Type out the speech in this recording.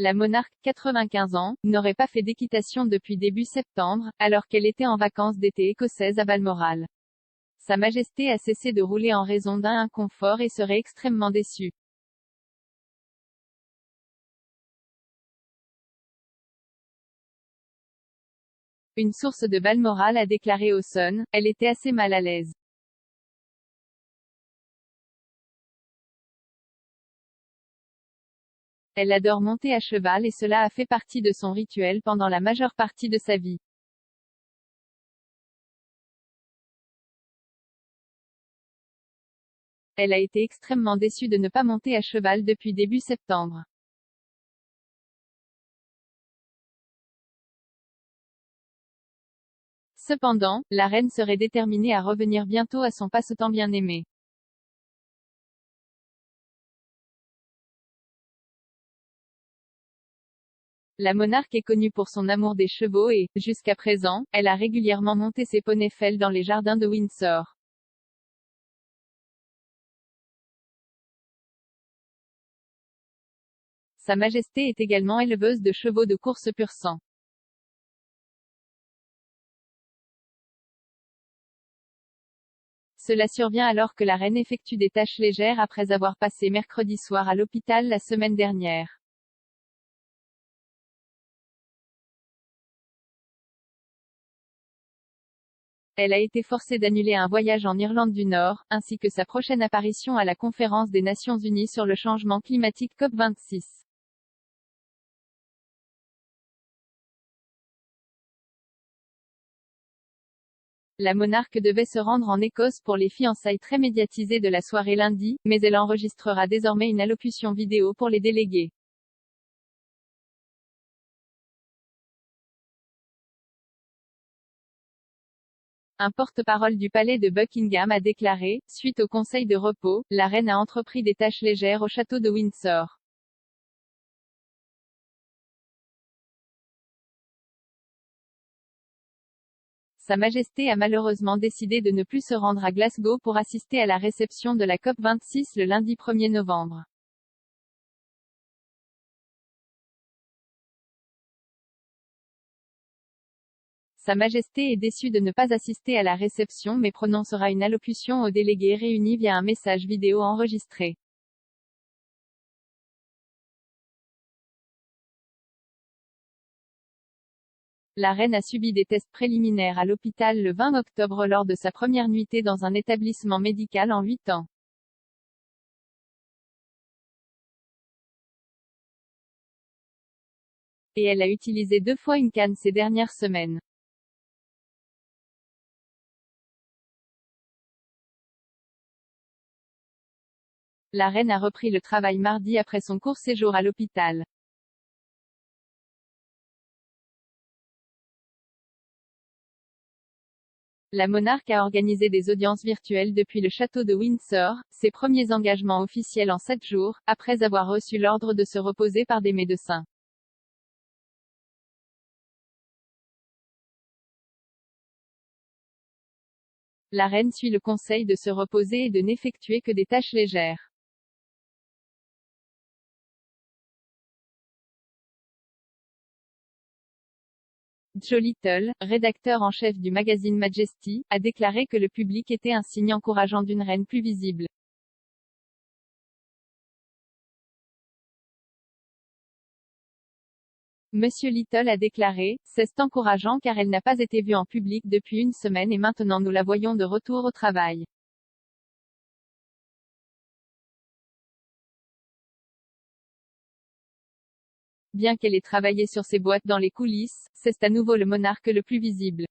La monarque, 95 ans, n'aurait pas fait d'équitation depuis début septembre, alors qu'elle était en vacances d'été écossaises à Balmoral. Sa Majesté a cessé de rouler en raison d'un inconfort et serait extrêmement déçue. Une source de Balmoral a déclaré au Sun, elle était assez mal à l'aise. Elle adore monter à cheval et cela a fait partie de son rituel pendant la majeure partie de sa vie. Elle a été extrêmement déçue de ne pas monter à cheval depuis début septembre. Cependant, la reine serait déterminée à revenir bientôt à son passe-temps bien-aimé. La monarque est connue pour son amour des chevaux et, jusqu'à présent, elle a régulièrement monté ses poneys Fell dans les jardins de Windsor. Sa Majesté est également éleveuse de chevaux de course pur sang. Cela survient alors que la reine effectue des tâches légères après avoir passé mercredi soir à l'hôpital la semaine dernière. Elle a été forcée d'annuler un voyage en Irlande du Nord, ainsi que sa prochaine apparition à la conférence des Nations Unies sur le changement climatique COP26. La monarque devait se rendre en Écosse pour les fiançailles très médiatisées de la soirée lundi, mais elle enregistrera désormais une allocution vidéo pour les délégués. Un porte-parole du palais de Buckingham a déclaré, suite au conseil de repos, la reine a entrepris des tâches légères au château de Windsor. Sa Majesté a malheureusement décidé de ne plus se rendre à Glasgow pour assister à la réception de la COP26 le lundi 1er novembre. Sa Majesté est déçue de ne pas assister à la réception mais prononcera une allocution aux délégués réunis via un message vidéo enregistré. La reine a subi des tests préliminaires à l'hôpital le 20 octobre lors de sa première nuitée dans un établissement médical en 8 ans. Et elle a utilisé 2 fois une canne ces dernières semaines. La reine a repris le travail mardi après son court séjour à l'hôpital. La monarque a organisé des audiences virtuelles depuis le château de Windsor, ses premiers engagements officiels en 7 jours, après avoir reçu l'ordre de se reposer par des médecins. La reine suit le conseil de se reposer et de n'effectuer que des tâches légères. Joe Little, rédacteur en chef du magazine Majesty, a déclaré que le public était un signe encourageant d'une reine plus visible. Monsieur Little a déclaré, c'est encourageant car elle n'a pas été vue en public depuis une semaine et maintenant nous la voyons de retour au travail. Bien qu'elle ait travaillé sur ses boîtes dans les coulisses, c'est à nouveau le monarque le plus visible.